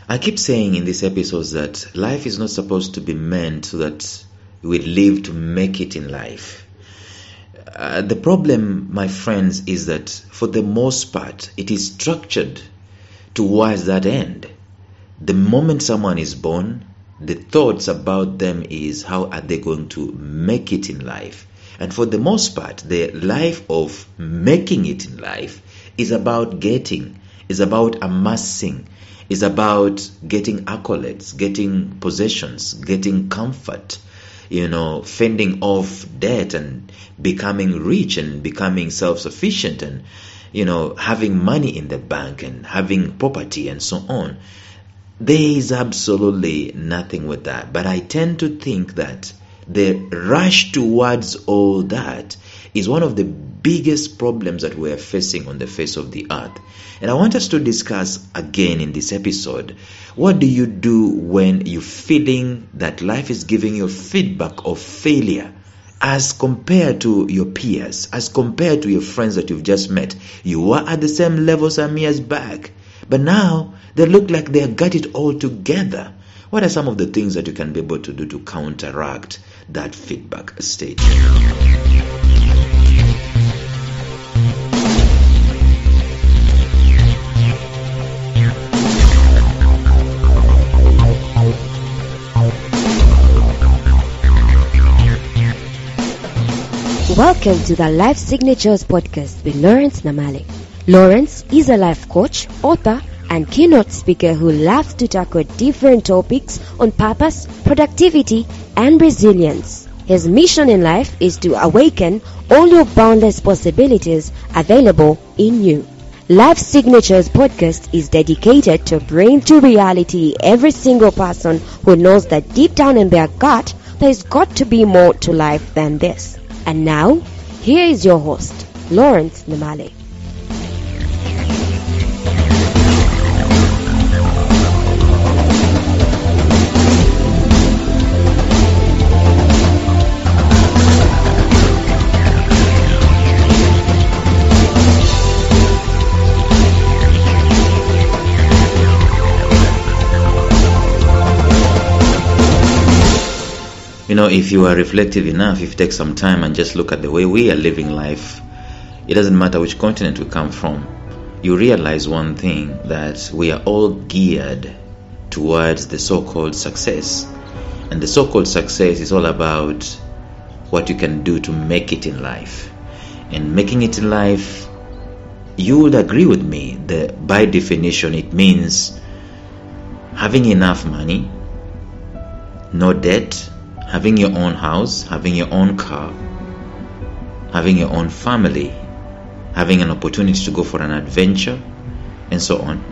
I keep saying in these episodes that life is not supposed to be meant so that we live to make it in life. The problem, my friends, is that for the most part, it is structured towards that end. The moment someone is born, the thoughts about them is how are they going to make it in life. And for the most part, the life of making it in life is about getting, is about amassing, is about getting accolades, getting possessions, getting comfort, fending off debt and becoming rich and becoming self-sufficient and, having money in the bank and having property and so on. There is absolutely nothing with that. But I tend to think that the rush towards all that is one of the biggest problems that we are facing on the face of the earth. And I want us to discuss again in this episode, what do you do when you're feeling that life is giving you feedback of failure as compared to your peers, as compared to your friends that you've just met? You were at the same level some years back, but now they look like they have got it all together. What are some of the things that you can be able to do to counteract that feedback state? Welcome to the Life Signatures podcast with Lawrence Namale. Lawrence is a life coach, author, and keynote speaker who loves to tackle different topics on purpose, productivity, and resilience. His mission in life is to awaken all your boundless possibilities available in you. Life Signatures podcast is dedicated to bring to reality every single person who knows that deep down in their gut, there's got to be more to life than this. And now, here is your host, Lawrence Namale. If you are reflective enough, if you take some time and just look at the way we are living life, it doesn't matter which continent we come from, you realize one thing, that we are all geared towards the so-called success. And the so-called success is all about what you can do to make it in life. And making it in life, you would agree with me that by definition it means having enough money, no debt, having your own house, having your own car, having your own family, having an opportunity to go for an adventure, and so on.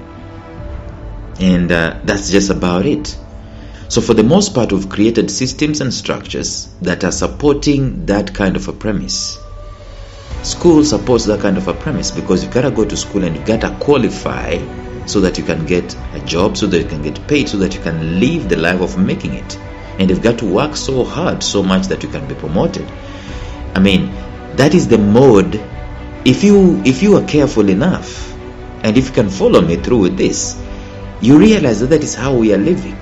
And that's just about it. So for the most part, we've created systems and structures that are supporting that kind of a premise. School supports that kind of a premise because you've got to go to school and you've got to qualify so that you can get a job, so that you can get paid, so that you can live the life of making it. And you've got to work so hard, so much that you can be promoted. I mean, that is the mode. If you are careful enough, and if you can follow me through with this, you realize that is how we are living.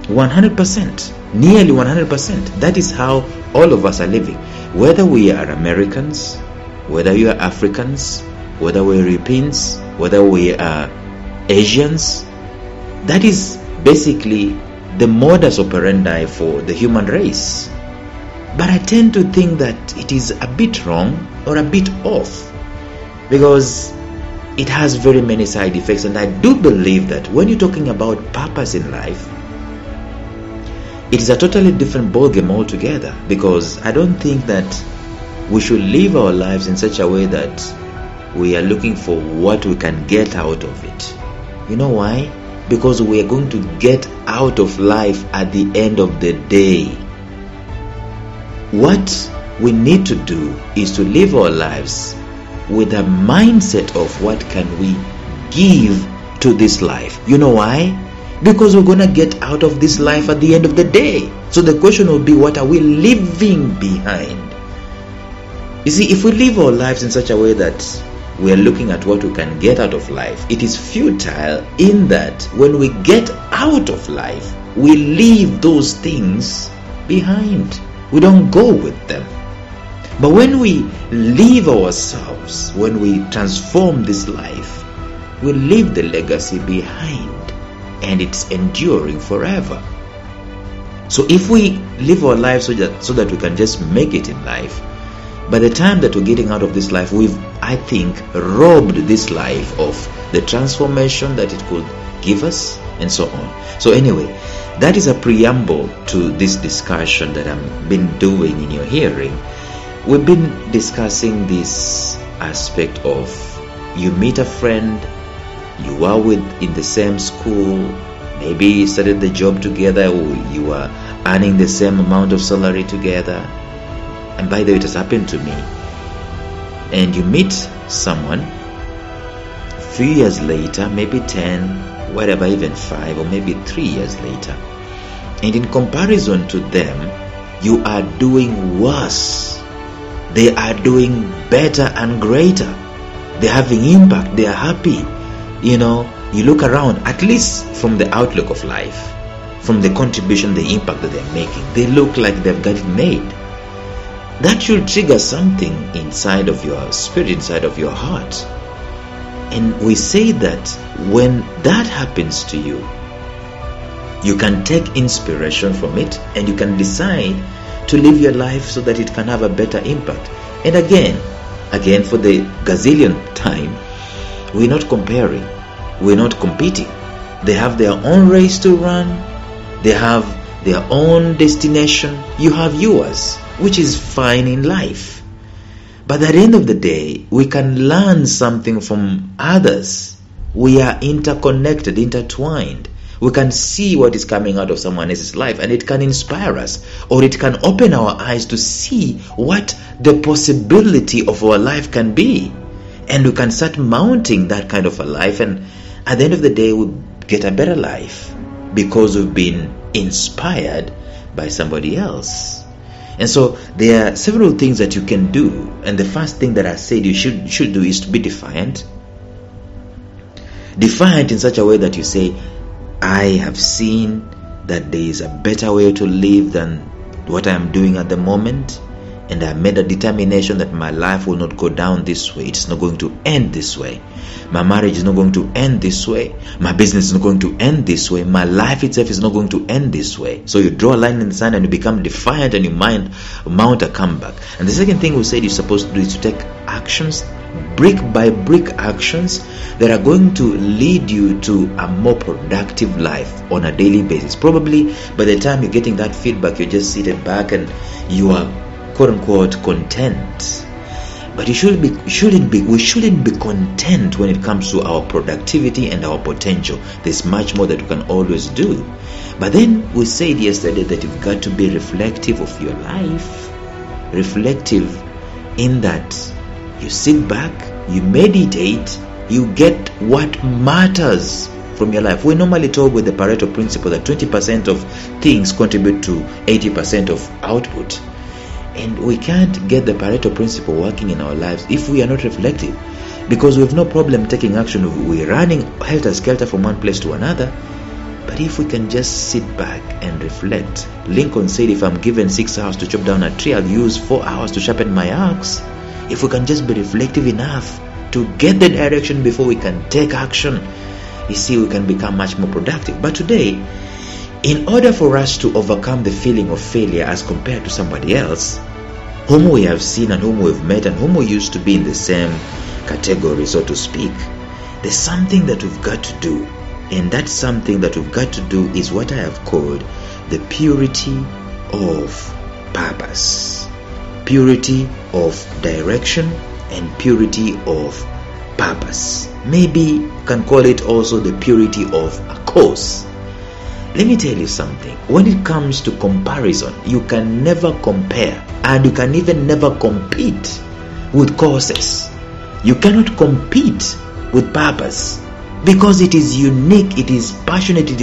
100%, nearly 100%. That is how all of us are living. Whether we are Americans, whether you are Africans, whether we're Europeans, whether we are Asians, that is basically the modus operandi for the human race. But I tend to think that it is a bit wrong or a bit off, because it has very many side effects. And I do believe that when you're talking about purpose in life, it is a totally different ballgame altogether, because I don't think that we should live our lives in such a way that we are looking for what we can get out of it. You know why? Because we are going to get out of life at the end of the day. What we need to do is to live our lives with a mindset of what can we give to this life. You know why? Because we're going to get out of this life at the end of the day. So the question will be, what are we leaving behind? You see, if we live our lives in such a way that we are looking at what we can get out of life. It is futile in that when we get out of life, we leave those things behind. We don't go with them. But when we leave ourselves, when we transform this life, we leave the legacy behind, and it's enduring forever. So if we live our lives so that we can just make it in life, by the time that we're getting out of this life, we've, I think, robbed this life of the transformation that it could give us, and so on. So anyway, that is a preamble to this discussion that I've been doing in your hearing. We've been discussing this aspect of you meet a friend, you are in the same school, maybe you started the job together, or you are earning the same amount of salary together. And by the way, it has happened to me. And you meet someone a few years later, maybe 10, whatever, even 5, or maybe 3 years later. And in comparison to them, you are doing worse. They are doing better and greater. They're having impact. They are happy. You look around, at least from the outlook of life, from the contribution, the impact that they're making, they look like they've got it made. That should trigger something inside of your spirit, inside of your heart. And we say that when that happens to you, you can take inspiration from it, and you can decide to live your life so that it can have a better impact. And again, for the gazillionth time, we're not comparing, we're not competing. They have their own race to run, they have their own destination, you have yours, which is fine in life. But at the end of the day, we can learn something from others. We are interconnected, intertwined. We can see what is coming out of someone else's life, and it can inspire us, or it can open our eyes to see what the possibility of our life can be. And we can start mounting that kind of a life, and at the end of the day, we get a better life because we've been inspired by somebody else. And so there are several things that you can do, and the first thing that I said you should do is to be defiant. Defiant in such a way that you say, I have seen that there is a better way to live than what I am doing at the moment, and I made a determination that my life will not go down this way. It's not going to end this way. My marriage is not going to end this way. My business is not going to end this way. My life itself is not going to end this way. So you draw a line in the sand and you become defiant, and you mount a comeback. And the second thing we said you're supposed to do is to take actions, brick by brick actions, that are going to lead you to a more productive life on a daily basis. Probably by the time you're getting that feedback, you're just seated back and you are quote unquote content. But we shouldn't be content when it comes to our productivity and our potential. There's much more that we can always do. But then we said yesterday that you've got to be reflective of your life. Reflective in that you sit back, you meditate, you get what matters from your life. We're normally told with the Pareto principle that 20% of things contribute to 80% of output. And we can't get the Pareto principle working in our lives if we are not reflective, because we have no problem taking action. We're running helter-skelter from one place to another. But if we can just sit back and reflect. Lincoln said, if I'm given 6 hours to chop down a tree, I'll use 4 hours to sharpen my axe. If we can just be reflective enough to get the direction before we can take action, you see, we can become much more productive. But today, in order for us to overcome the feeling of failure as compared to somebody else, whom we have seen and whom we've met and whom we used to be in the same category, so to speak, there's something that we've got to do. And that something that we've got to do is what I have called the purity of purpose. Purity of direction and purity of purpose. Maybe you can call it also the purity of a cause. Let me tell you something. When it comes to comparison, you can never compare, and you can even never compete with causes. You cannot compete with purpose, because it is unique, it is passionate, it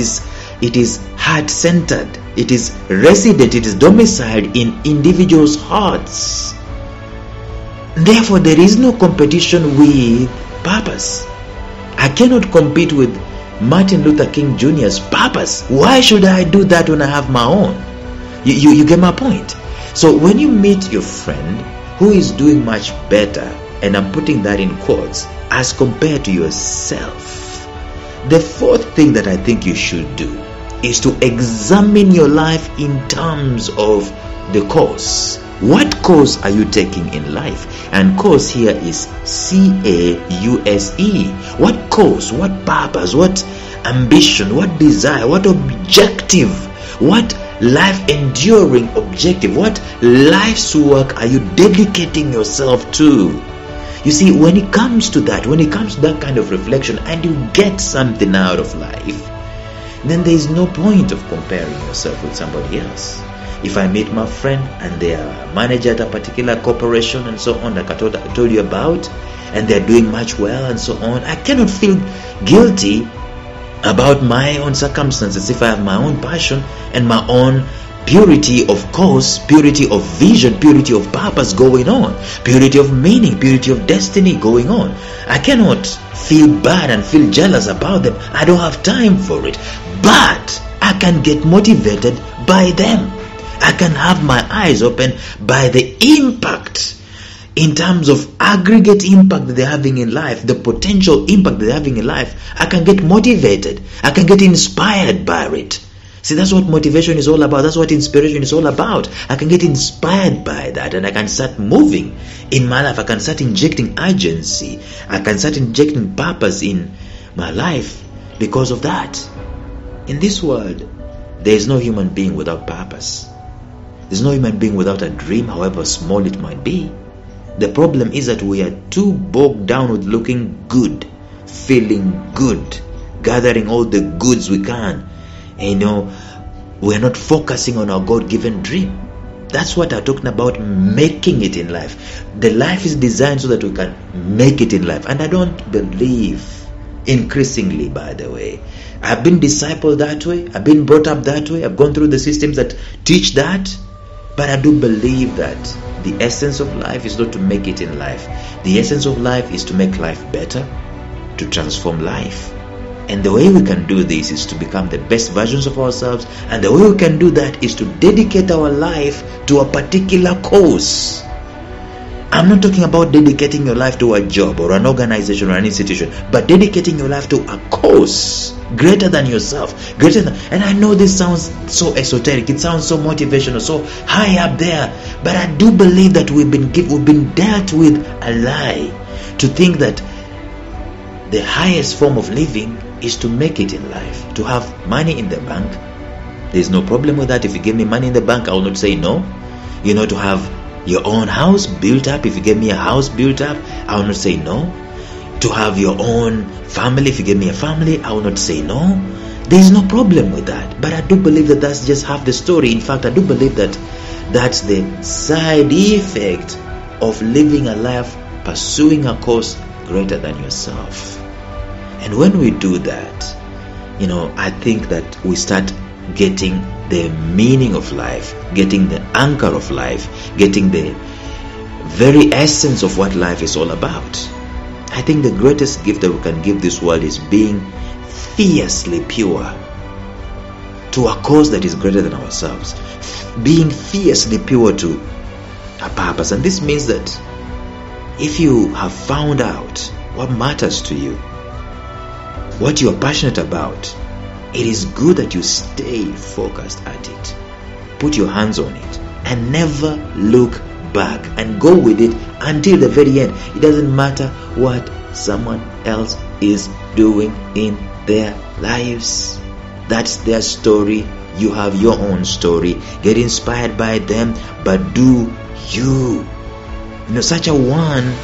is heart-centered, it is resident, it is domiciled in individuals' hearts. Therefore, there is no competition with purpose. I cannot compete with Martin Luther King Jr.'s purpose. Why should I do that when I have my own? You get my point? So when you meet your friend who is doing much better, and I'm putting that in quotes, as compared to yourself, the fourth thing that I think you should do is to examine your life in terms of the course. What course are you taking in life? And course here is C-A-U-S-E. What course, what purpose, what ambition, what desire, what objective, what life enduring objective, what life's work are you dedicating yourself to? You see, when it comes to that kind of reflection, and you get something out of life, then there is no point of comparing yourself with somebody else. If I meet my friend and they are manager at a particular corporation and so on, like I told you about, and they're doing much well and so on, I cannot feel guilty about my own circumstances if I have my own passion and my own purity of course, purity of vision, purity of purpose going on, purity of meaning, purity of destiny going on. I cannot feel bad and feel jealous about them. I don't have time for it. But I can get motivated by them. I can have my eyes open by the impact in terms of aggregate impact that they're having in life, the potential impact that they're having in life. I can get motivated. I can get inspired by it. See, that's what motivation is all about. That's what inspiration is all about. I can get inspired by that, and I can start moving in my life. I can start injecting urgency. I can start injecting purpose in my life because of that. In this world, there is no human being without purpose. There's no human being without a dream, however small it might be. The problem is that we are too bogged down with looking good, feeling good, gathering all the goods we can. And we're not focusing on our God-given dream. That's what I'm talking about, making it in life. The life is designed so that we can make it in life. And I don't believe, increasingly by the way, I've been discipled that way, I've been brought up that way, I've gone through the systems that teach that, but I do believe that the essence of life is not to make it in life. The essence of life is to make life better, to transform life. And the way we can do this is to become the best versions of ourselves. And the way we can do that is to dedicate our life to a particular cause. I'm not talking about dedicating your life to a job or an organization or an institution, but dedicating your life to a cause greater than yourself, and I know this sounds so esoteric, it sounds so motivational, so high up there, but I do believe that we've been dealt with a lie to think that the highest form of living is to make it in life, to have money in the bank. There's no problem with that. If you give me money in the bank, I will not say no. To have your own house built up, if you give me a house built up, I will not say no. To have your own family, if you give me a family, I will not say no. There is no problem with that. But I do believe that that's just half the story. In fact, I do believe that that's the side effect of living a life pursuing a cause greater than yourself. And when we do that, I think that we start getting the meaning of life, getting the anchor of life, getting the very essence of what life is all about. I think the greatest gift that we can give this world is being fiercely pure to a cause that is greater than ourselves. Being fiercely pure to a purpose. And this means that if you have found out what matters to you, what you are passionate about, it is good that you stay focused at it. Put your hands on it and never look back, and go with it until the very end. It doesn't matter what someone else is doing in their lives. That's their story. You have your own story. Get inspired by them, but do you. Such a one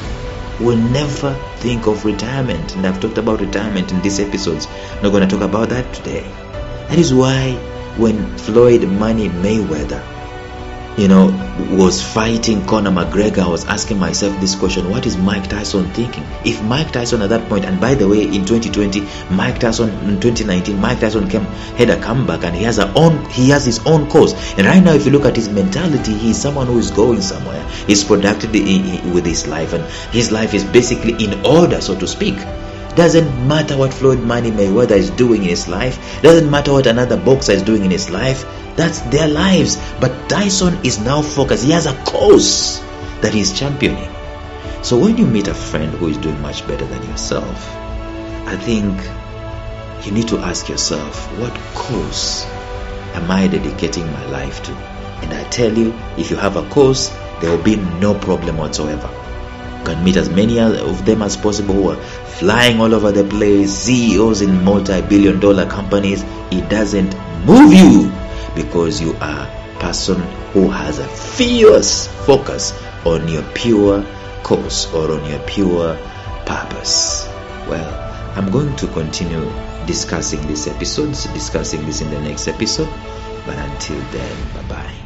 will never think of retirement. And I've talked about retirement in these episodes. I'm not going to talk about that today. That is why when Floyd Money Mayweather, was fighting Conor McGregor, I was asking myself this question: what is Mike Tyson thinking? If Mike Tyson at that point, and by the way, in 2020, Mike Tyson, in 2019, Mike Tyson had a comeback, and he has his own course. And right now, if you look at his mentality, he's someone who is going somewhere. He's productive with his life, and his life is basically in order, so to speak. Doesn't matter what Floyd Mayweather is doing in his life. Doesn't matter what another boxer is doing in his life. That's their lives. But Tyson is now focused. He has a cause that he's championing. So when you meet a friend who is doing much better than yourself, I think you need to ask yourself, what cause am I dedicating my life to? And I tell you, if you have a cause, there will be no problem whatsoever. You can meet as many of them as possible who are flying all over the place, CEOs in multi-billion-dollar companies. It doesn't move you, because you are a person who has a fierce focus on your pure cause or on your pure purpose. Well, I'm going to continue discussing this in the next episode. But until then, bye-bye.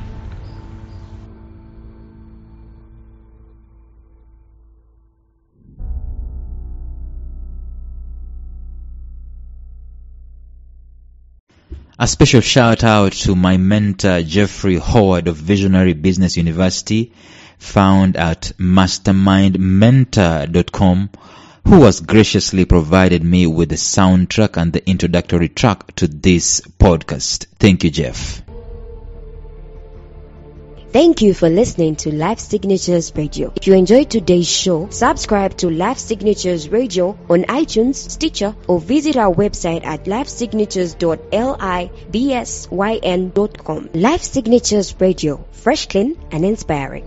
A special shout out to my mentor Jeffrey Howard of Visionary Business University, found at mastermindmentor.com, who has graciously provided me with the soundtrack and the introductory track to this podcast. Thank you, Jeff. Thank you for listening to Life Signatures Radio. If you enjoyed today's show, subscribe to Life Signatures Radio on iTunes, Stitcher, or visit our website at lifesignatures.libsyn.com. Life Signatures Radio, fresh, clean, and inspiring.